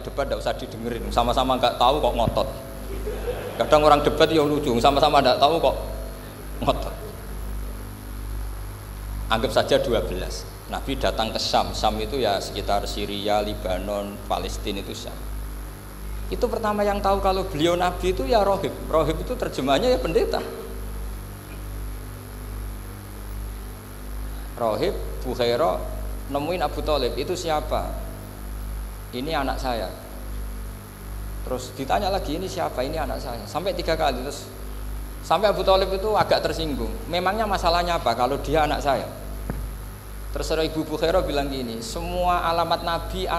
debat tidak usah didengerin, sama-sama nggak tahu kok ngotot. Kadang orang debat yang lucu, sama-sama nggak tahu kok ngotot. Anggap saja 12. Nabi datang ke Syam. Syam itu ya sekitar Syria, Lebanon, Palestina itu Syam. Itu pertama yang tahu kalau beliau Nabi itu ya rohib. Rohib itu terjemahnya ya pendeta. Rohib, Bukhaira nemuin Abu Thalib, itu siapa? Ini anak saya. Terus ditanya lagi, ini siapa? Ini anak saya. Sampai 3 kali. Terus sampai Abu Thalib itu agak tersinggung. Memangnya masalahnya apa kalau dia anak saya? Terus Ibu Bukhaira bilang gini, semua alamat Nabi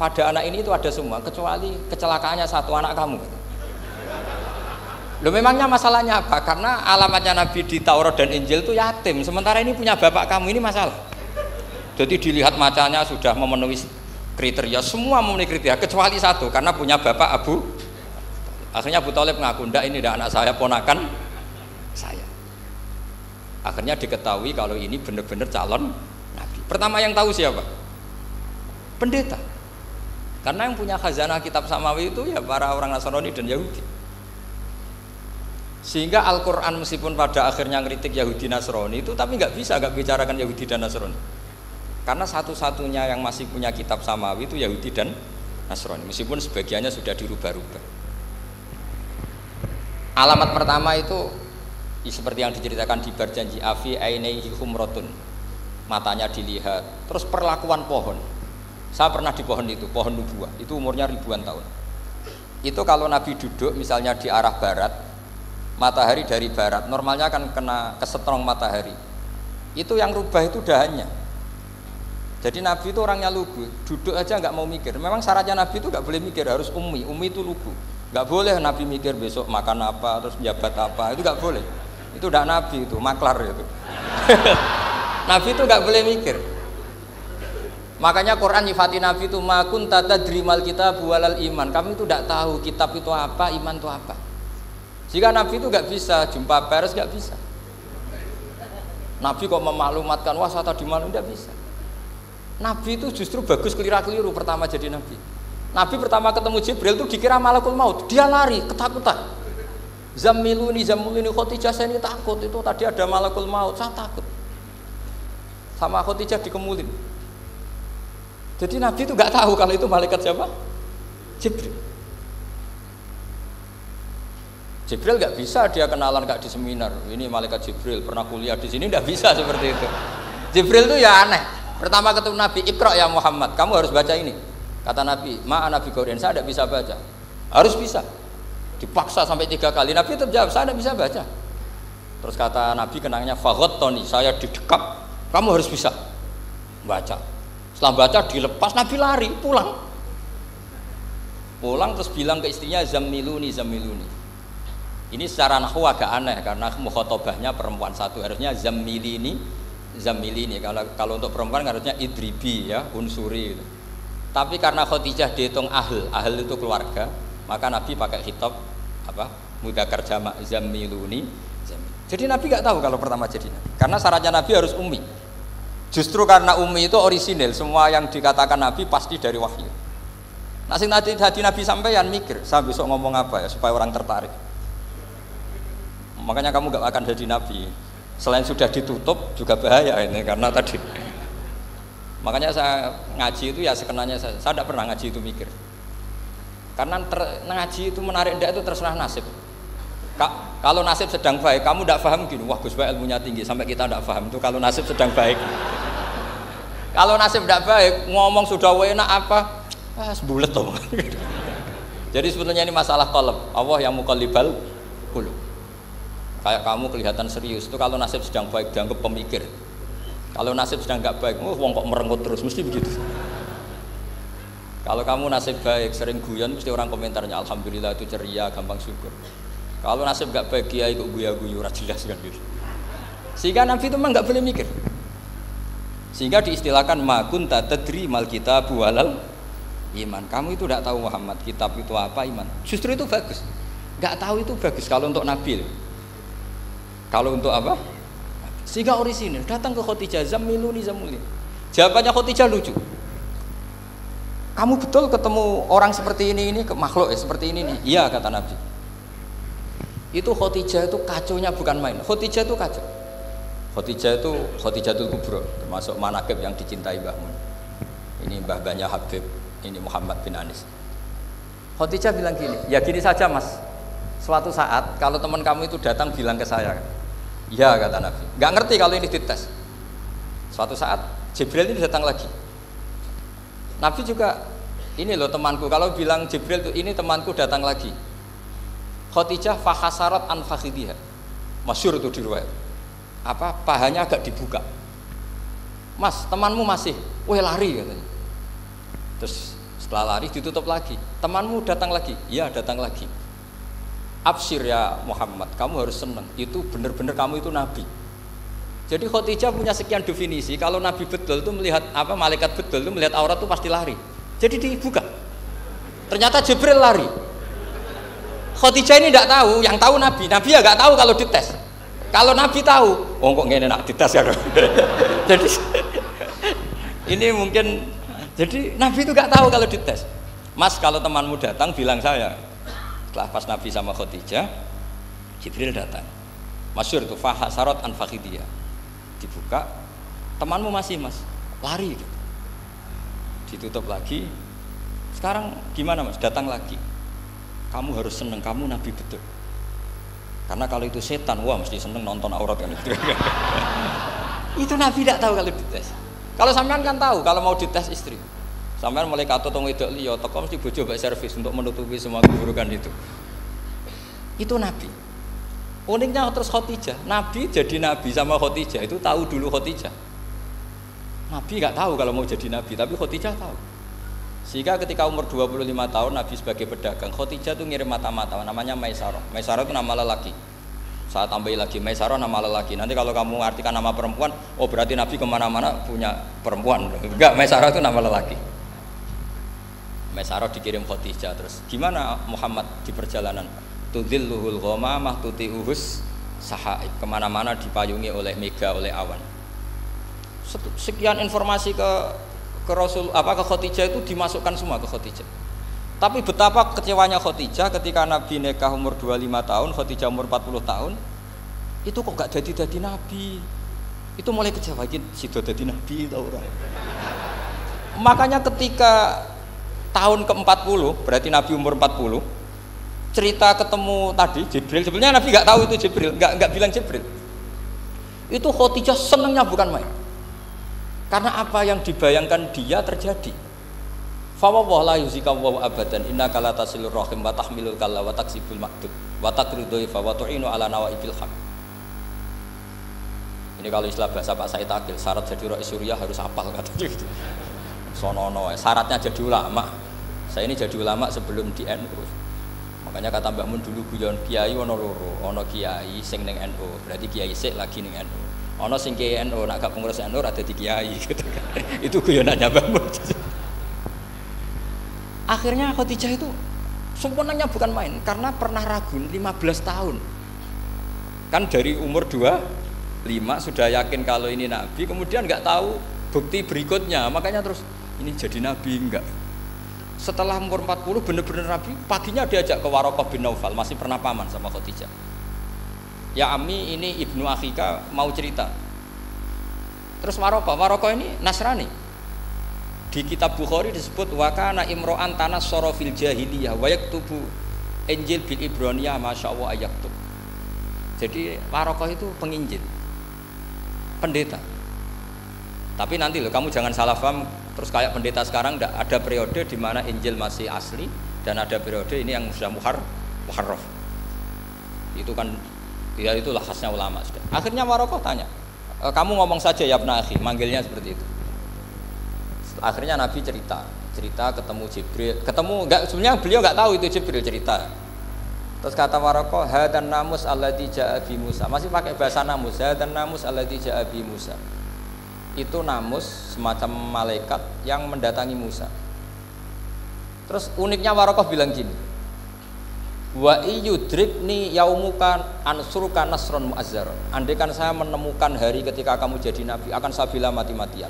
pada anak ini itu ada semua, kecuali kecelakaannya satu, anak kamu. Loh, memangnya masalahnya apa? Karena alamatnya Nabi di Taurat dan Injil itu yatim, sementara ini punya bapak kamu, ini masalah. Jadi dilihat macanya sudah memenuhi kriteria, semua memenuhi kriteria kecuali satu, karena punya bapak Abu. Akhirnya Abu Thalib ngaku, enggak, ini enggak anak saya, ponakan saya. Akhirnya diketahui kalau ini benar-benar calon Nabi. Pertama yang tahu siapa? Pendeta. Karena yang punya khazanah kitab samawi itu ya para orang Nasrani dan Yahudi. Sehingga Al-Quran meskipun pada akhirnya ngeritik Yahudi Nasrani itu, tapi nggak bisa nggak bicarakan Yahudi dan Nasrani. Karena satu-satunya yang masih punya kitab samawi itu Yahudi dan Nasrani, meskipun sebagiannya sudah dirubah-rubah. Alamat pertama itu seperti yang diceritakan di Berjanji, afi ainaihi humratun, matanya dilihat. Terus perlakuan pohon, saya pernah di pohon itu, pohon nubuah, itu umurnya ribuan tahun. Itu kalau Nabi duduk misalnya di arah barat, matahari dari barat, normalnya kan kena kesetrong matahari, itu yang rubah itu dahannya. Jadi Nabi itu orangnya lugu, duduk aja nggak mau mikir. Memang syaratnya Nabi itu nggak boleh mikir, harus ummi itu lugu. Nggak boleh Nabi mikir besok makan apa, terus jabat apa, itu nggak boleh. Itu udah Nabi, itu maklar itu. Nabi itu nggak boleh mikir. Makanya Quran nyifati Nabi itu makun tata drimal kitab walal iman. Kami itu tidak tahu kitab itu apa, iman itu apa. Jika Nabi itu nggak bisa jumpa pers, nggak bisa. Nabi kok memaklumatkan wah saya tadi malu, nggak bisa. Nabi itu justru bagus keliru pertama jadi Nabi. Nabi pertama ketemu Jibril itu dikira malakul maut, dia lari ketakutan. Zammiluni Khadijah, saya ini takut, itu tadi ada malakul maut, saya takut. Sama Khadijah dikemulin. Jadi Nabi itu nggak tahu kalau itu malaikat siapa? Jibril. Jibril nggak bisa dia kenalan nggak di seminar. Ini malaikat Jibril pernah kuliah di sini, nggak bisa seperti itu. Jibril itu ya aneh. Pertama ketemu Nabi, Iqra ya Muhammad, kamu harus baca ini. Kata Nabi, ma'a Nabi Qur'an, saya tidak bisa baca. Harus bisa. Dipaksa sampai 3 kali, Nabi tetap jawab, saya tidak bisa baca. Terus kata Nabi kenangnya, faghattani, saya didekap, kamu harus bisa baca. Setelah baca dilepas, Nabi lari, pulang terus bilang ke istrinya, zammiluni. Ini secara nahwu agak aneh, karena mukhatabahnya perempuan satu, harusnya zammilini. Kalau untuk perempuan harusnya idribi ya, unsuri gitu. Tapi karena Khadijah dihitung ahl itu keluarga, maka Nabi pakai khitab mudzakkar jamak zammiluni. Jadi Nabi nggak tahu kalau pertama jadi Nabi, karena syaratnya Nabi harus ummi. Justru karena ummi itu orisinil, semua yang dikatakan Nabi pasti dari wahyu. Nah, sing hati Nabi sampeyan mikir, saya besok ngomong apa ya supaya orang tertarik. Makanya kamu nggak akan jadi Nabi. Selain sudah ditutup juga bahaya ini, karena tadi. Makanya saya ngaji itu ya sekenanya saya tidak pernah ngaji itu mikir. Karena ngaji itu menarik ndak itu terserah nasib. Kalau nasib sedang baik, kamu tidak paham gini, wah Gus Baik ilmunya tinggi sampai kita tidak paham itu kalau nasib sedang baik. Kalau nasib tidak baik, ngomong sudah enak apa, sebulet toh. Jadi sebetulnya ini masalah qalb. Allah yang muqallibal qulub. Kayak kamu kelihatan serius itu kalau nasib sedang baik dianggap pemikir. Kalau nasib sedang nggak baik, wong kok merenggut terus, mesti begitu. Kalau kamu nasib baik, sering guyon, mesti orang komentarnya alhamdulillah itu ceria, gampang syukur. Kalau nasib nggak baik, kiai kok guya-guyu, jelas kan gitu. Sehingga Nabi itu memang nggak boleh mikir. Sehingga diistilahkan ma kunta tadri mal kitab walal iman. Kamu itu tidak tahu Muhammad, kitab itu apa, iman. Justru itu bagus. Nggak tahu itu bagus kalau untuk Nabi. Kalau untuk apa? Sehingga orisinil datang ke Khadijah, zammiluni. Jawabannya Khadijah lucu. kamu betul ketemu orang seperti ini makhluk seperti ini nih. Iya kata Nabi. Itu Khadijah itu kacaunya bukan main. Khadijah itu kacau. Khadijah itu Khadijatul Kubra, termasuk manaqib yang dicintai Mbah Mun. Ini mbah-mbahnya Habib, ini Muhammad bin Anis. Khadijah bilang gini, ya gini saja mas, suatu saat kalau teman kamu itu datang bilang ke saya, ya kata Nabi, nggak ngerti kalau ini dites. Suatu saat Jibril ini datang lagi. Nabi juga, ini loh temanku, kalau bilang Jibril itu ini temanku datang lagi. Khadijah fahasarat an fakhidiha, masyhur itu di riwayat. Apa pahanya agak dibuka. Mas, temanmu masih, weh lari katanya. Terus setelah lari ditutup lagi. Temanmu datang lagi, iya datang lagi. Absyir ya Muhammad, kamu harus senang. Itu benar-benar kamu itu nabi. Jadi Khadijah punya sekian definisi. Kalau nabi betul itu melihat apa malaikat betul itu melihat aurat itu pasti lari. Jadi dibuka. Ternyata Jibril lari. Khadijah ini tidak tahu, yang tahu nabi. Nabi ya nggak tahu kalau dites. Kalau Nabi tahu, oh kok ngene nak dites ya. Jadi ini mungkin, jadi Nabi itu nggak tahu kalau dites. Mas kalau temanmu datang bilang saya. Setelah pas Nabi sama Khadijah, Jibril datang. Masyhur itu fahasarat an fakhidiyah. Dibuka, temanmu masih mas, lari. Gitu. Ditutup lagi. Sekarang gimana mas? Datang lagi. Kamu harus seneng, kamu Nabi betul. Karena kalau itu setan, wah mesti seneng nonton aurat kan itu. Itu Nabi tidak tahu kalau dites. Kalau sampean kan tahu kalau mau dites istri. Sampean mulai kato tong wedok liya teko mesti bojo mbak servis untuk menutupi semua keburukan itu. Itu Nabi. Uniknya terus Khadijah, Nabi jadi Nabi sama Khadijah itu tahu dulu Khadijah. Nabi nggak tahu kalau mau jadi Nabi, tapi Khadijah tahu. Sehingga ketika umur 25 tahun Nabi sebagai pedagang, Khadijah itu ngirim mata-mata namanya Maisarah. Maisarah itu nama lelaki. Saya tambahin lagi, Maisarah nama lelaki. Nanti kalau kamu artikan nama perempuan, oh berarti Nabi kemana-mana punya perempuan. Enggak, Maisarah itu nama lelaki. Maisarah dikirim Khadijah. Terus gimana Muhammad di perjalanan? Tudhilluhul ghamamah tuti'uhus sahaib, kemana-mana dipayungi oleh mega, oleh awan. Sekian informasi ke Rasul ke Khadijah itu dimasukkan semua ke Khadijah. Tapi betapa kecewanya Khadijah ketika Nabi nikah umur 25 tahun, Khadijah umur 40 tahun. Itu kok gak jadi Nabi. Itu mulai kecewa, sido jadi Nabi tau ora. Makanya ketika tahun ke-40, berarti Nabi umur 40, cerita ketemu tadi Jibril, sebenarnya Nabi nggak tahu itu Jibril, nggak bilang Jibril. Itu Khadijah senengnya bukan main. Karena apa yang dibayangkan dia terjadi. Fa wallahi la yuzika wa abadan innaka la tasilur rahim wa tahmilul kalla wa taksibul maqdud wa taqridu fa wa tu'inu ala nawaibil haq. Ini kalau istilah bahasa Pak Said Akil, syarat jadi rais Suriah harus hafal katanya gitu. Sonono, syaratnya jadi ulama. Saya ini jadi ulama sebelum di NU. Makanya kata Mbah Mun dulu guyon kiai ono loro, ono kiai sing ning NU, berarti kiai sik lagi ning NU. Ono sing kiai NU nak gak pengurus NU ora dadi kiai gitu kan. Itu guyonannya Mbah Mun. Akhirnya Khadijah itu sempurnanya bukan main karena pernah ragu 15 tahun. Kan dari umur 25 sudah yakin kalau ini nabi, kemudian nggak tahu bukti berikutnya, makanya terus ini jadi nabi enggak. Setelah umur 40 benar-benar nabi, paginya diajak ke Waraqah bin Naufal, masih pernah paman sama Khadijah. Ya Ami, ini ibnu akhika mau cerita. Terus Waraqah ini Nasrani. Di kitab Bukhari disebut wakana imro'an tanassara fil jahiliyah wa yaktubu Injil bil Ibraniyah masyaallah ayaktub. Jadi Waraqah itu penginjil, pendeta. Tapi nanti loh, kamu jangan salah paham terus kayak pendeta sekarang. Ada periode di mana Injil masih asli dan ada periode ini yang sudah muharraf. Itu kan ya itulah khasnya ulama sudah. Akhirnya Waraqah tanya, kamu ngomong saja ya ibn akhi, manggilnya seperti itu. Akhirnya Nabi cerita ketemu Jibril, sebenarnya beliau nggak tahu itu Jibril cerita. Terus kata Waraqah, hadan namus alladzi jaa bi Musa, masih pakai bahasa namus, hadan namus alladzi jaa bi Musa. Itu namus semacam malaikat yang mendatangi Musa. Terus uniknya Waraqah bilang gini, wa iyudrikni yaumuka ansuruka nasron mu'azzaron. Andai kan saya menemukan hari ketika kamu jadi nabi, akan saya bela mati-matian.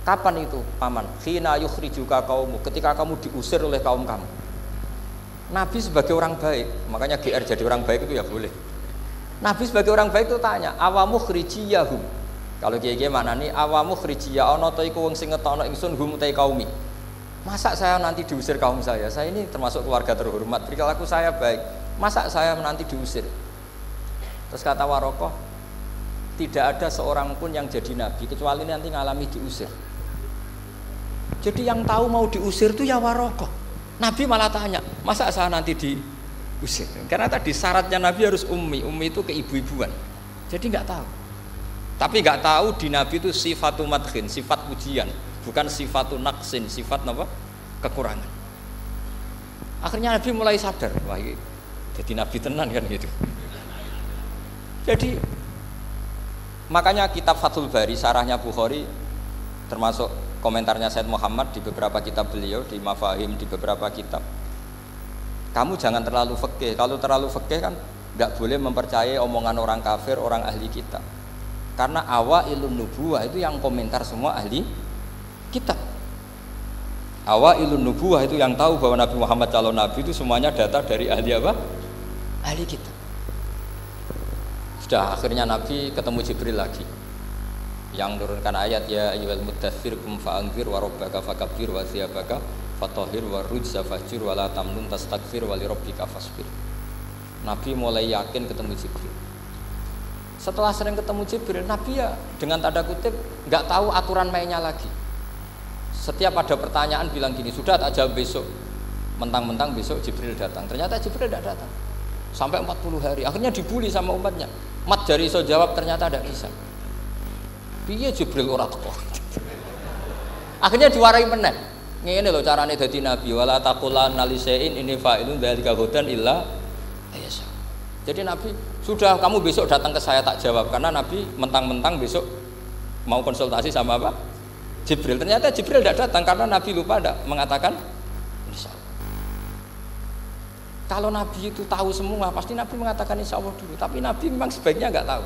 Kapan itu paman? Khina yukhrijuka kaumu, ketika kamu diusir oleh kaum kamu. Nabi sebagai orang baik, makanya GR jadi orang baik itu ya boleh. Nabi sebagai orang baik itu tanya, awamu khrijiyahum. Kalau kiai-kiai maknani awamu khrijiyah ana ta iku wong sing ngetokno ingsun hum utai kaumi. Masa saya nanti diusir kaum saya? Saya ini termasuk keluarga terhormat, perilaku saya baik. Masa saya nanti diusir? Terus kata Warokoh, tidak ada seorang pun yang jadi nabi kecuali nanti ngalami diusir. Jadi yang tahu mau diusir itu ya Warokoh. Nabi malah tanya, masa saya nanti diusir? Karena tadi syaratnya Nabi harus ummi. Ummi itu keibu-ibuan. Jadi nggak tahu. Tapi nggak tahu di Nabi itu sifatu madkhin, sifat pujian, bukan sifatu naqsin, sifat apa? Kekurangan. Akhirnya Nabi mulai sadar, wah ini jadi Nabi tenan kan gitu. Jadi makanya kitab Fathul Bari, sarahnya Bukhari, termasuk komentarnya Said Muhammad di beberapa kitab beliau, di Mafahim, di beberapa kitab. Kamu jangan terlalu fikih. Kalau terlalu fikih kan nggak boleh mempercayai omongan orang kafir, orang ahli kitab. Karena awailun nubuwah itu yang komentar semua ahli kitab. Awailun nubuwah itu yang tahu bahwa Nabi Muhammad calon nabi itu semuanya data dari ahli apa? Ahli kitab. Sudah akhirnya Nabi ketemu Jibril lagi yang menurunkan ayat ya ayyuhal muddatsir kum fa'anzir wa rabbaka fakabbir wa thiyabaka fatahhir wa rujza fahjur wa la tamnun tastakbir wa li rabbika fasbir. Nabi mulai yakin ketemu Jibril. Setelah sering ketemu Jibril, Nabi ya dengan tanda kutip nggak tahu aturan mainnya lagi. Setiap ada pertanyaan bilang gini, sudah tak jawab besok. Mentang-mentang besok Jibril datang. Ternyata Jibril tidak datang. Sampai 40 hari. Akhirnya dibully sama umatnya. Mat jari iso jawab ternyata tidak bisa. Piye Jibril ora teko. Akhirnya diwarai meneh. Ngene lho carane dadi nabi, wala taqulanna li syai'in inni fa'ilun dzalika ghadan illa ayasa. Jadi Nabi, sudah kamu besok datang ke saya tak jawab, karena Nabi mentang-mentang besok mau konsultasi sama apa? Jibril. Ternyata Jibril tidak datang karena Nabi lupa tidak mengatakan insya Allah. Kalau Nabi itu tahu semua, pasti Nabi mengatakan insya Allah dulu. Tapi Nabi memang sebaiknya nggak tahu.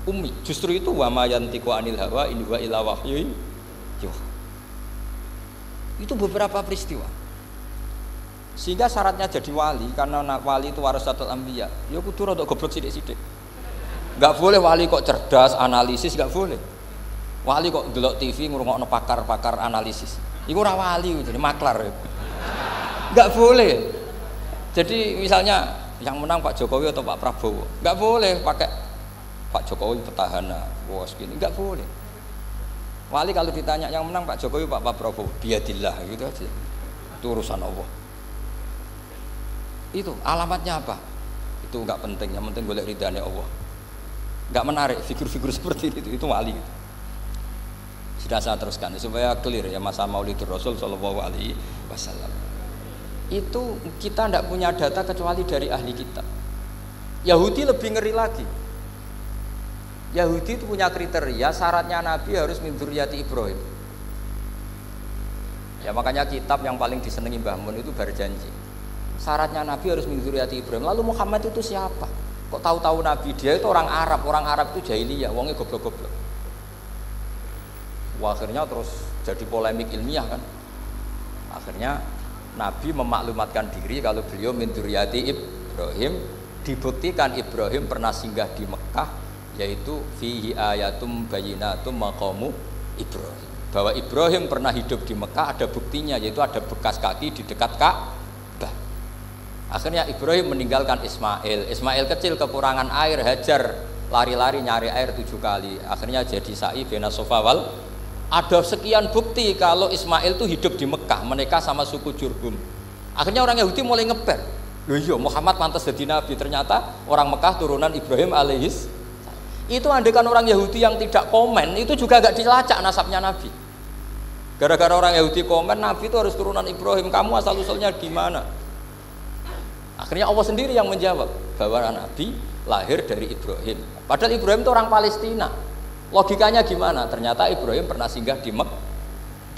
Ummi. Justru itu wa ma yantiqu anil hawa in huwa illa wahyu yuha. Itu beberapa peristiwa. Sehingga syaratnya jadi wali, karena wali itu warasatul anbiya, ya kudu rada goblok sithik-sithik. Enggak boleh wali kok cerdas, analisis, enggak boleh. Wali kok delok TV ngrungokno pakar-pakar analisis. Iku ora wali, jadi maklar. Enggak boleh. Jadi misalnya yang menang Pak Jokowi atau Pak Prabowo, enggak boleh pakai Pak Jokowi petahana, bos gini, enggak boleh. Wali kalau ditanya yang menang Pak Jokowi Pak Prabowo, biadillah gitu aja. Itu urusan Allah. Itu alamatnya apa? Itu enggak penting, yang penting golek ridhanya Allah. Enggak menarik figur-figur seperti itu wali. Sudah saya teruskan supaya clear ya masa Maulidur Rasul sallallahu alaihi wasallam. Itu kita tidak punya data kecuali dari ahli kitab. Yahudi lebih ngeri lagi. Yahudi itu punya kriteria syaratnya Nabi harus min dzurriyyati Ibrahim. Ya makanya kitab yang paling disenangi Mbah Mun itu Berjanji. Syaratnya Nabi harus min dzurriyyati Ibrahim. Lalu Muhammad itu siapa? Kok tahu-tahu Nabi? Dia itu orang Arab itu jahiliyah, wongnya goblok-goblok. Wah, akhirnya terus jadi polemik ilmiah kan. Akhirnya Nabi memaklumatkan diri kalau beliau min dzurriyyati Ibrahim, dibuktikan Ibrahim pernah singgah di Mekah, yaitu fihi ayatum bayyinatum maqamu Ibrahim. Bahwa Ibrahim pernah hidup di Mekah ada buktinya, yaitu ada bekas kaki di dekat Ka'bah. Akhirnya Ibrahim meninggalkan Ismail. Ismail kecil kekurangan air, Hajar lari-lari nyari air 7 kali. Akhirnya jadi sa'i bena sofa wal. Ada sekian bukti kalau Ismail itu hidup di Mekah, menikah sama suku Jurhum. Akhirnya orang Yahudi mulai ngeper. Loh iya, Muhammad pantas jadi nabi. Ternyata orang Mekah turunan Ibrahim alaihis. Itu andekan orang Yahudi yang tidak komen, itu juga gak dilacak nasabnya Nabi. Gara-gara orang Yahudi komen, Nabi itu harus turunan Ibrahim. Kamu asal usulnya gimana? Akhirnya Allah sendiri yang menjawab bahwa Nabi lahir dari Ibrahim. Padahal Ibrahim itu orang Palestina. Logikanya gimana? Ternyata Ibrahim pernah singgah di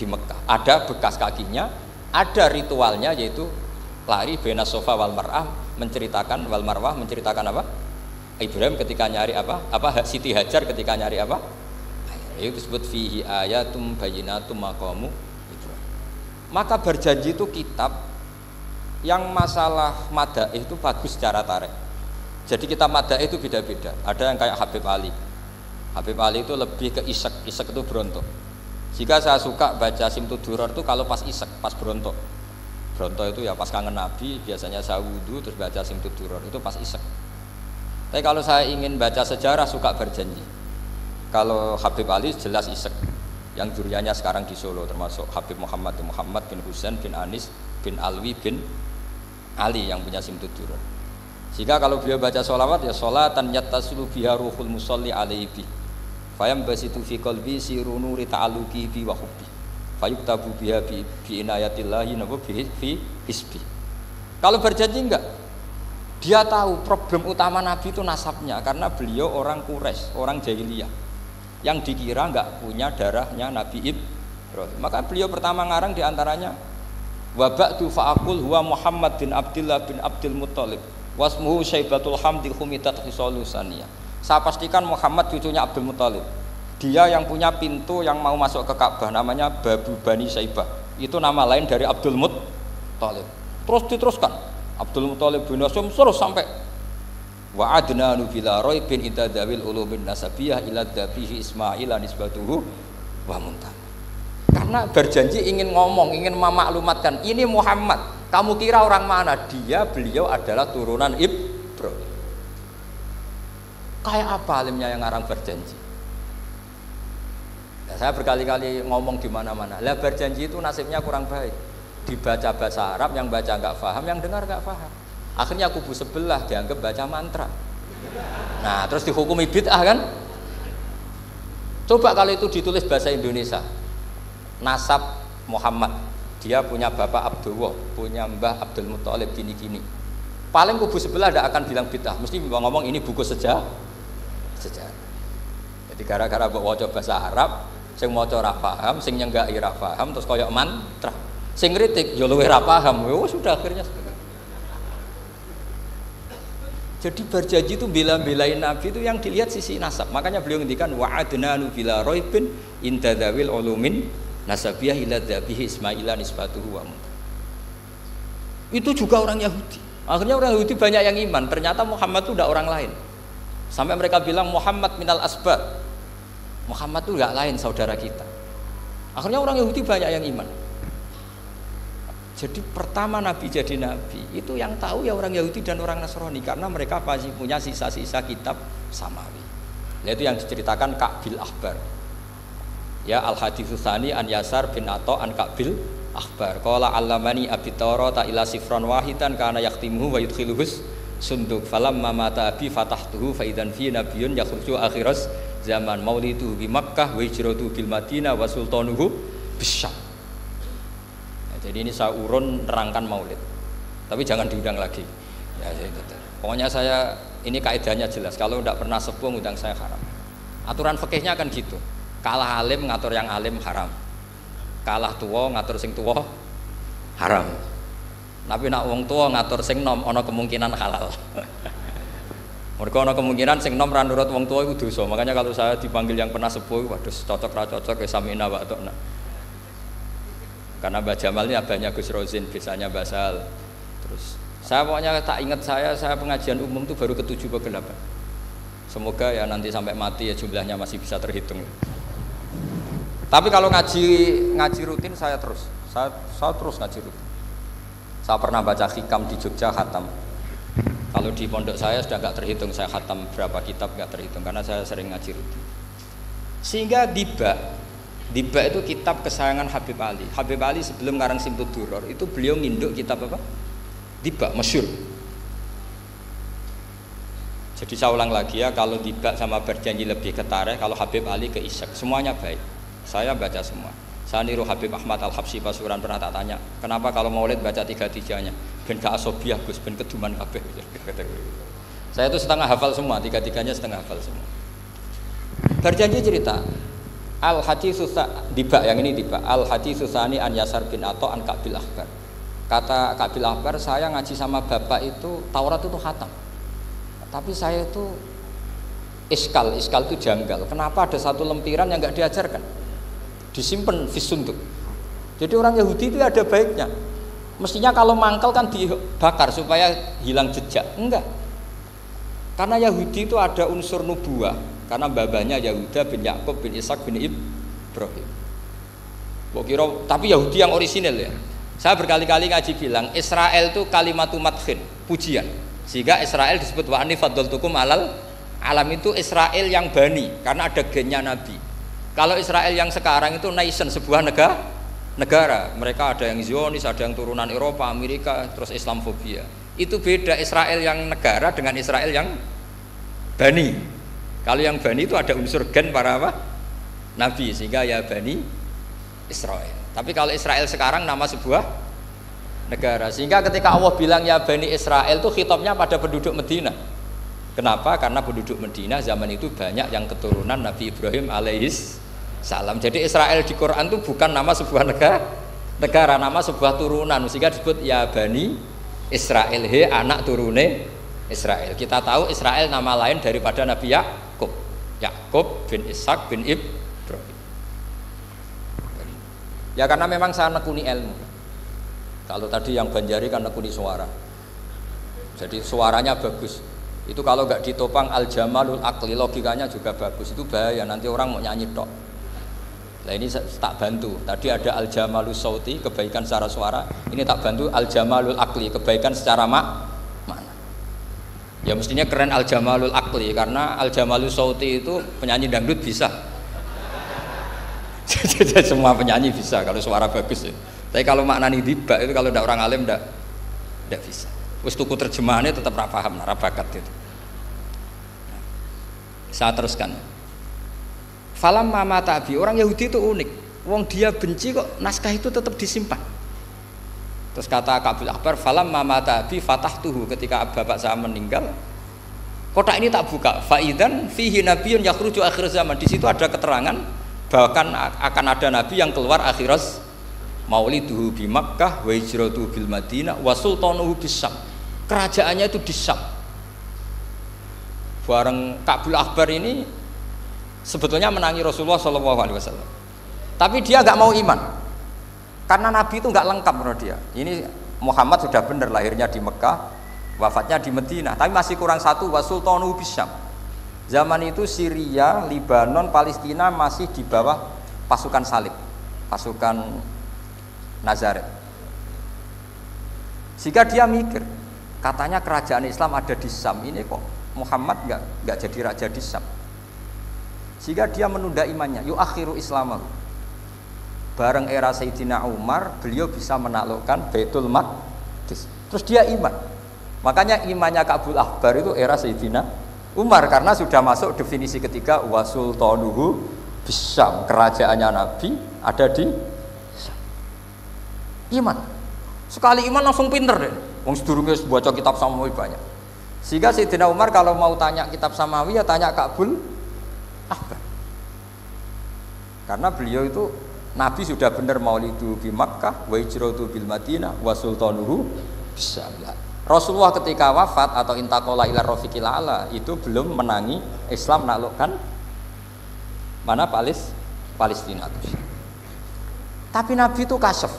Mekah. Ada bekas kakinya, ada ritualnya yaitu lari bena sofa wal mar'ah, menceritakan wal marwah, menceritakan apa? Ibrahim ketika nyari apa? Siti Hajar ketika nyari apa? Itu disebut fihi ayatum bayyinatum maqamu Ibrahim. Maka berjanji itu kitab yang masalah madaih itu bagus secara tarikh. Jadi kitab madaih itu beda-beda. Ada yang kayak Habib Ali. Habib Ali itu lebih ke isek itu berontok. Jika saya suka baca Simtud Duror itu kalau pas isek, pas berontok. Berontok itu ya pas kangen Nabi, biasanya saya wudhu terus baca Simtud Duror itu pas isek. Tapi kalau saya ingin baca sejarah suka berjanji. Kalau Habib Ali jelas isek. Yang duriannya sekarang di Solo termasuk Habib Muhammad bin Husain bin Anis bin Alwi bin Ali yang punya Simtud Duror. Jika kalau beliau baca sholawat ya sholatan yattasilu biha ruhul musolli alaihi fayam basitu fi qalbi siru nuri ta'alluqi bi wa hubbi fayuktabu biha bi inayatillahi nabu fi hisbi. Kalau berjanji enggak, dia tahu problem utama Nabi itu nasabnya karena beliau orang Quraisy, orang jahiliyah yang dikira enggak punya darahnya Nabi Ibrahim. Maka beliau pertama ngarang diantaranya wa ba'du fa'aqul huwa Muhammad bin Abdullah bin Abdul Muttalib wasmuhu Syaibatul Hamdi Humidat Hisalusaniyah. Saya pastikan Muhammad cucunya Abdul Muttalib. Dia yang punya pintu yang mau masuk ke Ka'bah namanya Babu Bani Syaibah. Itu nama lain dari Abdul Muttalib. Terus diteruskan Abdul Muttalib bin Hasyim terus sampai wa adnanu bila raibin idadawil ulumin nasabiyah ila dabihi Ismail nisbatuhu wa muntah. Karena berjanji ingin ngomong, ingin memaklumatkan ini Muhammad. Kamu kira orang mana? Beliau adalah turunan Ibrahim. Kayak apa alimnya yang ngarang berjanji? Ya, saya berkali-kali ngomong di mana-mana. Lah berjanji itu nasibnya kurang baik. Dibaca bahasa Arab, yang baca nggak paham, yang dengar nggak paham. Akhirnya kubu sebelah dianggap baca mantra. Nah, terus dihukumi bid'ah kan? Coba kalau itu ditulis bahasa Indonesia. Nasab Muhammad, dia punya bapak Abdullah, punya mbah Abdul Muttalib gini-gini. Paling kubu sebelah tidak akan bilang bid'ah, mesti ngomong ini buku sejarah. Jadi gara-gara baca bahasa Arab, sing maca ora paham, sing nyenggaki ora paham, terus koyok mantra. Sing kritik yo luwih ora paham. Sudah akhirnya. Jadi berjanji itu bela-belain Nabi itu yang dilihat sisi nasab. Makanya beliau ngendikan wa'adnanu bila raibin indadawil ulumin nasabiyah ila dhabihi Ismaila nisbatuhu wa muntah. Itu juga orang Yahudi. Akhirnya orang Yahudi banyak yang iman. Ternyata Muhammad itu tidak orang lain. Sampai mereka bilang Muhammad minal asbab. Muhammad itu tidak lain saudara kita. Akhirnya orang Yahudi banyak yang iman. Jadi pertama Nabi jadi Nabi itu yang tahu ya orang Yahudi dan orang Nasrani karena mereka pasti punya sisa-sisa kitab samawi. Yaitu yang diceritakan Ka'bil Ahbar. Ya al-haditsus tsani an Yasar bin Atha an Ka'bil Ahbar. Qala allamani abi Tawrata ila sifran wahidan kana yaqtimuhu wa yudkhiluhus sunduk falamma mata abi fatahtuhu fa idzan fi nabiyyun yakhruju akhiras zaman maulidu bi Makkah wa hijratu bil Madinah wa sultanuhu bisyam. Jadi ini saya urun nerangkan maulid, tapi jangan diundang lagi. Ya, pokoknya saya ini kaidahnya jelas. Kalau tidak pernah sepuh undang saya haram. Aturan fikihnya kan gitu. Kalah alim ngatur yang alim haram. Kalah tua ngatur sing tua haram. Tapi nak wong tua ngatur sing nom ono kemungkinan halal. Mereka ono kemungkinan sing nom ra nurut wong tua itu dosa. Makanya kalau saya dipanggil yang pernah sepuh, waduh cocok ra cocok ya samina wa ta'na. Karena Mbah Jamal ini abahnya Gus Rozin, biasanya Basal. Terus saya pokoknya tak ingat saya pengajian umum itu baru ke-7 ke 8. Semoga ya nanti sampai mati ya jumlahnya masih bisa terhitung. Tapi kalau ngaji rutin saya terus ngaji rutin. Saya pernah baca hikam di Jogja khatam. Kalau di pondok saya sudah nggak terhitung saya khatam berapa kitab nggak terhitung karena saya sering ngaji rutin. Sehingga Diba itu kitab kesayangan Habib Ali. Habib Ali sebelum ngarang Simtud Duror itu beliau nginduk kitab apa? Diba, masyhur. Jadi saya ulang lagi ya, kalau Diba sama berjanji lebih ke tarikh, kalau Habib Ali ke isyak, semuanya baik. Saya baca semua. Saya niru Habib Ahmad Al-Habsyi Pasuruan pernah tak tanya, kenapa kalau maulid baca 3-3-nya? Ben gak asobiah Gus, ben keduman kabeh. Saya itu setengah hafal semua, 3-3-nya setengah hafal semua. Berjanji cerita Al-Haditsus Diba yang ini Diba. Al-Haditsus tsani an Yasar bin Atha an Ka'bil Ahbar. Kata Ka'bil Ahbar, saya ngaji sama bapak itu Taurat itu khatam. Tapi saya itu iskal itu janggal. Kenapa ada satu lempiran yang nggak diajarkan? Disimpan fisunduk. Jadi orang Yahudi itu ada baiknya. Mestinya kalau mangkal kan dibakar supaya hilang jejak. Enggak. Karena Yahudi itu ada unsur nubuah. Karena babanya Yahuda bin Yakub bin Ishak bin Ibrahim. Tapi Yahudi yang orisinil ya. Saya berkali-kali ngaji bilang Israel itu kalimatu madhin, pujian. Sehingga Israel disebut wa anni faddaltukum alal alam, itu Israel yang bani karena ada gennya Nabi. Kalau Israel yang sekarang itu nation, sebuah negara. Mereka ada yang Zionis, ada yang turunan Eropa, Amerika, terus Islamfobia. Itu beda Israel yang negara dengan Israel yang bani. Kalau yang bani itu ada unsur gen para apa? Nabi, sehingga ya bani Israel. Tapi kalau Israel sekarang nama sebuah negara, sehingga ketika Allah bilang ya Bani Israel itu khitabnya pada penduduk Medina. Kenapa? Karena penduduk Medina zaman itu banyak yang keturunan Nabi Ibrahim alaihis salam. Jadi Israel di Quran itu bukan nama sebuah negara, nama sebuah turunan, sehingga disebut ya Bani Israel, he anak turune Israel. Kita tahu Israel nama lain daripada Nabi Yakub bin Ishak bin Ibrahim. Ya karena memang saya nekuni ilmu. Kalau tadi yang Banjari kan nekuni suara. Jadi suaranya bagus. Itu kalau nggak ditopang al-jamalul akli, logikanya juga bagus. Itu bahaya, nanti orang mau nyanyi tok. Nah ini tak bantu. Tadi ada al-jamalul sauti, kebaikan secara suara. Ini tak bantu al-jamalul akli, kebaikan secara mana? Ya mestinya keren al-jamalul akli, karena al-jamalul sauti itu penyanyi dangdut bisa. Semua penyanyi bisa kalau suara bagus ya. Tapi kalau maknani tiba itu kalau tidak orang alim tidak bisa. Wis tuku terjemahannya tetap ra paham, ra bakat gitu. Saya teruskan. Falam mama tabi, orang Yahudi itu unik. Wong dia benci kok naskah itu tetap disimpan. Terus kata Kabul Akbar, falam mama tabi fatahtuhu, ketika bapak saya meninggal, kotak ini tak buka. Faidan fihi nabiyyun yakhruju akhir zaman. Di situ ada keterangan bahkan akan ada nabi yang keluar akhirat, mauliduhu bi Makkah wa hijratuhu bil Madinah wa sultanuhu bis Syam. Kerajaannya itu di Syam. Bareng Kabul Akbar ini sebetulnya menangi Rasulullah SAW, tapi dia nggak mau iman karena nabi itu nggak lengkap menurut dia. Ini Muhammad sudah benar lahirnya di Mekah, wafatnya di Madinah, tapi masih kurang satu, wa sultanuhu bis Syam. Zaman itu Syria, Libanon, Palestina masih di bawah pasukan salib, pasukan Nazaret. Sehingga dia mikir, katanya kerajaan Islam ada di Syam, ini kok Muhammad nggak jadi raja di Syam. Sehingga dia menunda imannya, yuakhiru islamahu. Bareng era Sayyidina Umar, beliau bisa menaklukkan Baitul Maqdis. Terus dia iman. Makanya imannya Kabul Akbar itu era Sayyidina Umar, karena sudah masuk definisi ketiga wa sultanuhu bisyam, kerajaannya Nabi ada di Syam. Iman. Sekali iman langsung pinter deh. Wong sedurunge baca kitab Samawi banyak. Sehingga Sayyidina Umar kalau mau tanya kitab Samawi ya tanya Kabul Akbar. Karena beliau itu Nabi sudah benar maulidu bi Makkah wa hijratu bil Madinah wa sultanuhu bisyam. Rasulullah ketika wafat atau intaqala ila rafiqil ala itu belum menangi Islam menaklukkan mana Palestina itu. Tapi Nabi itu kasef.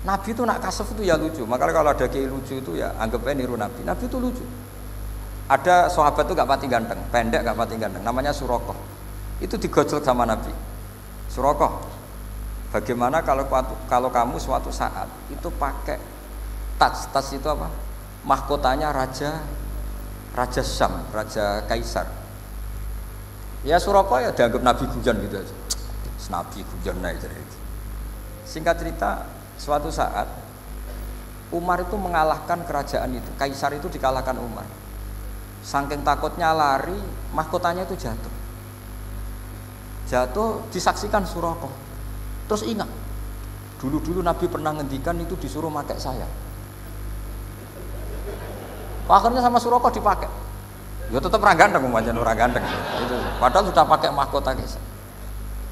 Nabi itu nak kasef itu ya lucu. Makanya kalau ada kiai lucu itu ya anggapnya niru Nabi. Nabi itu lucu. Ada sahabat itu gak pati ganteng, pendek gak pati ganteng, namanya Surakoh. Itu digojlok sama Nabi. Surakoh, bagaimana kalau kamu suatu saat itu pakai tas itu apa? Mahkotanya raja Syam, raja Kaisar. Ya Surakoh ya dianggap Nabi Gujan gitu aja. Nabi Gujan aja. Singkat cerita, suatu saat Umar itu mengalahkan kerajaan itu. Kaisar itu dikalahkan Umar. Saking takutnya lari, mahkotanya itu jatuh. Jatuh disaksikan Surakoh. Terus ingat, dulu Nabi pernah ngendikan itu disuruh pakai saya. Akhirnya sama Surakoh dipakai. Ya tetap orang ganteng, orang ganteng. Itu. Padahal sudah pakai mahkota Kaisar.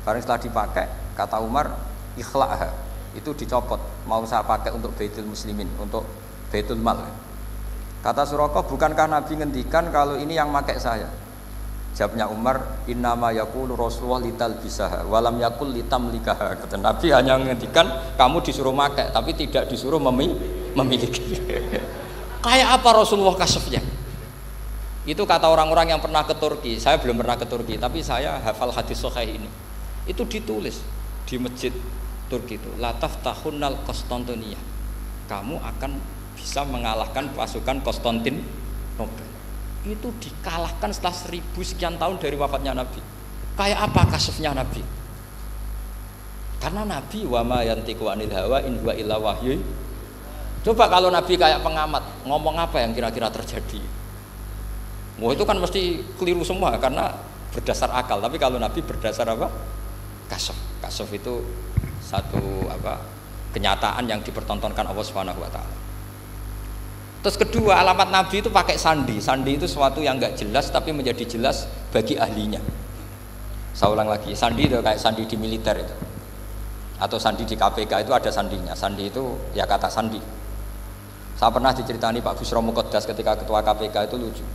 Barang setelah dipakai, kata Umar, ikhla'ha. Itu dicopot. Mau saya pakai untuk Baitul Muslimin, untuk Baitul Mal. Kata Surakoh, bukankah Nabi ngendikan kalau ini yang pakai saya? Jawabnya Umar, innama yaqulu Rasulullah lital bisaha walam yaqul litamlikaha. Kata Nabi hanya menghentikan kamu disuruh makai tapi tidak disuruh memiliki. Kayak apa Rasulullah kasafnya? Itu kata orang-orang yang pernah ke Turki. Saya belum pernah ke Turki, tapi saya hafal hadis sahih ini. Itu ditulis di masjid Turki itu, la taftahunnal Konstantiniyah. Kamu akan bisa mengalahkan pasukan Konstantinopel. Itu dikalahkan setelah 1000 sekian tahun dari wafatnya Nabi. Kayak apa kasufnya Nabi? Karena Nabi wa ma yantiqu anil hawa in huwa illa wahyu. Coba kalau Nabi kayak pengamat, ngomong apa yang kira-kira terjadi? Wah, itu kan mesti keliru semua karena berdasar akal. Tapi kalau Nabi berdasar apa? Kasuf. Kasuf itu satu apa? Kenyataan yang dipertontonkan Allah Subhanahu wa taala. Terus kedua, alamat Nabi itu pakai sandi. Sandi itu sesuatu yang enggak jelas tapi menjadi jelas bagi ahlinya. Saya ulang lagi, sandi itu kayak sandi di militer itu. Atau sandi di KPK itu ada sandinya. Sandi itu ya kata sandi. Saya pernah diceritani Pak Busro Muqaddas ketika ketua KPK itu lucu.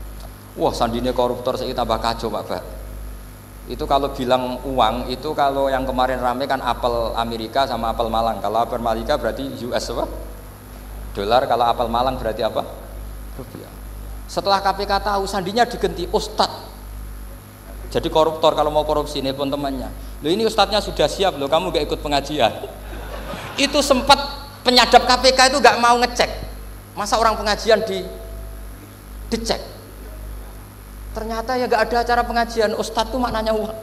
Wah, sandinya koruptor saya tambah kacau Pak. Itu kalau bilang uang itu kalau yang kemarin rame kan apel Amerika sama apel Malang. Kalau apel Amerika berarti US apa? Dolar, kalau apel Malang berarti apa? Rupiah. Setelah KPK tahu sandinya diganti Ustadz. Jadi koruptor kalau mau korupsi nelpon temannya. Loh ini Ustadznya sudah siap loh, kamu gak ikut pengajian. Itu sempat penyadap KPK itu gak mau ngecek. Masa orang pengajian dicek. Ternyata ya gak ada acara pengajian, Ustadz tuh maknanya uang.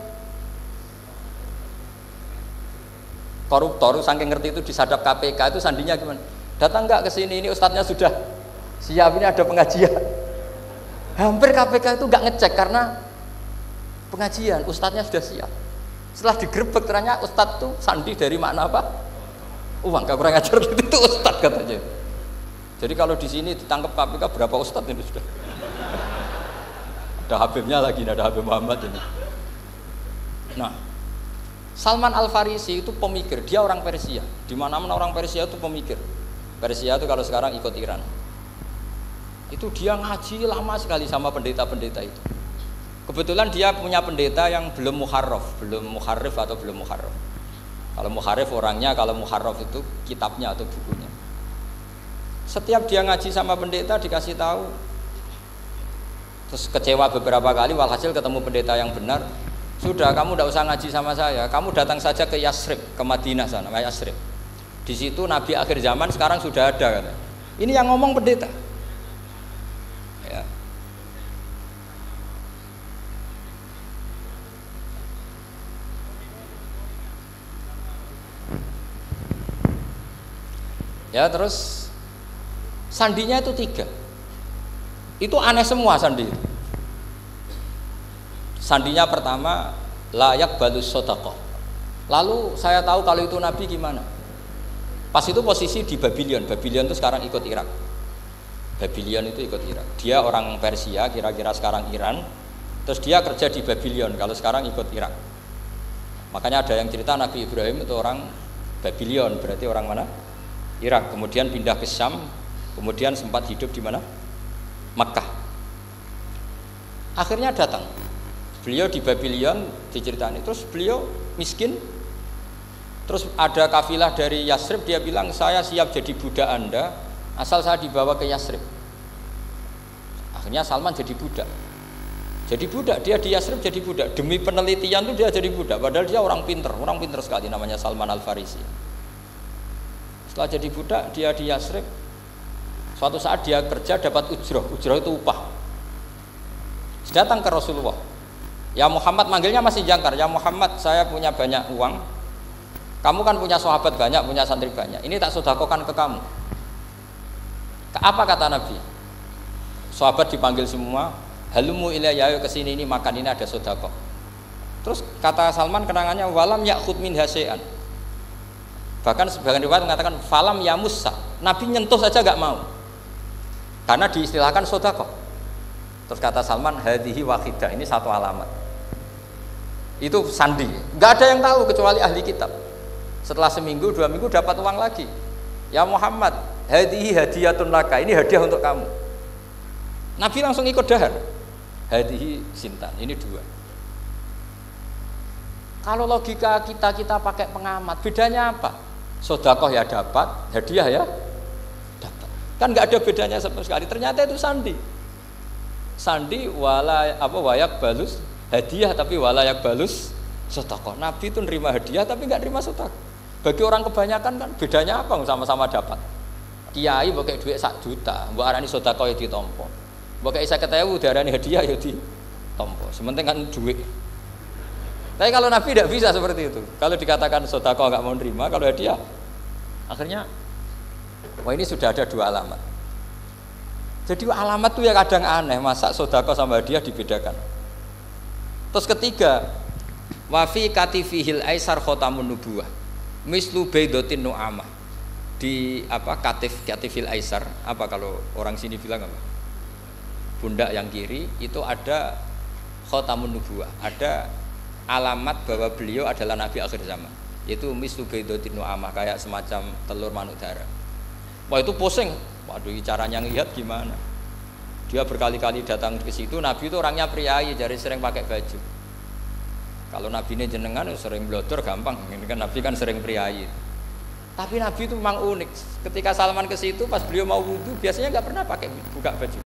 Koruptor saking ngerti itu disadap KPK itu sandinya gimana? Datang nggak ke sini, ini Ustadznya sudah siap, ini ada pengajian. Hampir KPK itu nggak ngecek karena pengajian, Ustadznya sudah siap. Setelah digerebek ternyata Ustadz tuh sandi dari makna apa? Uang, gak kurang ajar gitu, itu Ustadz katanya. Jadi kalau di sini ditangkap KPK berapa Ustadz ini sudah? Ada Habibnya lagi, ada Habib Muhammad ini. Nah, Salman Al Farisi itu pemikir, dia orang Persia. Di mana-mana orang Persia itu pemikir. Persia itu kalau sekarang ikut Iran. Itu dia ngaji lama sekali sama pendeta-pendeta itu. Kebetulan dia punya pendeta yang belum muharraf, belum muharrif atau belum muharraf. Kalau muharrif orangnya, kalau muharraf itu kitabnya atau bukunya. Setiap dia ngaji sama pendeta dikasih tahu. Terus kecewa beberapa kali, walhasil ketemu pendeta yang benar. Sudah, kamu tidak usah ngaji sama saya. Kamu datang saja ke Yasrib, ke Madinah sana, Yasrib. Di situ Nabi akhir zaman sekarang sudah ada. Kata. Ini yang ngomong pendeta. Ya. Ya terus sandinya itu 3. Itu aneh semua sandi. Sandinya pertama layak balus sodaqah. Lalu saya tahu kalau itu Nabi gimana. Pas itu posisi di Babylon. Babylon itu sekarang ikut Irak. Babylon itu ikut Irak. Dia orang Persia, kira-kira sekarang Iran. Terus dia kerja di Babylon, kalau sekarang ikut Irak. Makanya ada yang cerita Nabi Ibrahim itu orang Babylon, berarti orang mana? Irak. Kemudian pindah ke Syam, kemudian sempat hidup di mana? Makkah. Akhirnya datang. Beliau di Babylon diceritani. Terus beliau miskin. Terus ada kafilah dari Yasrib, dia bilang saya siap jadi budak Anda asal saya dibawa ke Yasrib. Akhirnya Salman jadi budak. Jadi budak, dia di Yasrib jadi budak. Demi penelitian tuh dia jadi budak. Padahal dia orang pinter sekali, namanya Salman Al Farisi. Setelah jadi budak, dia di Yasrib. Suatu saat dia kerja dapat ujroh itu upah. Datang ke Rasulullah. Ya Muhammad, manggilnya masih jangkar. Ya Muhammad, saya punya banyak uang. Kamu kan punya sahabat banyak, punya santri banyak. Ini tak sedekahkan ke kamu. Apa kata Nabi? Sahabat dipanggil semua. Halumu ilayya, kesini ini makan, ini ada sedekah. Terus kata Salman kenangannya walam ya'khud min hasya'an. Bahkan sebagian riwayat mengatakan falam yamussa. Nabi nyentuh saja gak mau. Karena diistilahkan sedekah. Terus kata Salman hadhihi wahidah, ini satu alamat. Itu sandi. Gak ada yang tahu kecuali ahli kitab. Setelah seminggu, 2 minggu dapat uang lagi. Ya Muhammad, hadhihi hadiyatun laka, ini hadiah untuk kamu. Nabi langsung ikut dahar. Hadihi sintan. Ini dua. Kalau logika kita pakai pengamat, bedanya apa? Sodakoh ya dapat, hadiah ya dapat. Kan nggak ada bedanya sama sekali. Ternyata itu sandi. Sandi wayak balus hadiah tapi walayak balus sodakoh. Nabi itu nerima hadiah tapi nggak nerima sodakoh. Bagi orang kebanyakan kan bedanya apa? Sama-sama dapat. Kiai pakai duit 1 juta, mbok arani sodakoh ya ditompo. Mbok kayak 50.000 diarani hadiah ya ditompo. Sementing kan duit. Tapi kalau Nabi tidak bisa seperti itu. Kalau dikatakan sodakoh nggak mau nerima, kalau hadiah, akhirnya, wah ini sudah ada 2 alamat. Jadi alamat tuh ya kadang aneh, masa sodakoh sama hadiah dibedakan. Terus ketiga, wafi katifihil aisar khotamun nubuwah, mislu baidotin nu'amah. Di katifil aisar, apa kalau orang sini bilang apa? Pundak yang kiri itu ada khotamun nubuwah, ada alamat bahwa beliau adalah nabi akhir zaman, yaitu mislu baidotin nu'amah, kayak semacam telur manuk darah. Wah itu pusing, waduh caranya ngelihat gimana? Dia berkali-kali datang ke situ, nabi itu orangnya priayi, jadi sering pakai baju. Kalau nabi ini jenengan sering blodor gampang, ini kan nabi kan sering priayi. Tapi nabi itu memang unik. Ketika Salman ke situ, pas beliau mau wudu, biasanya nggak pernah pakai buka baju.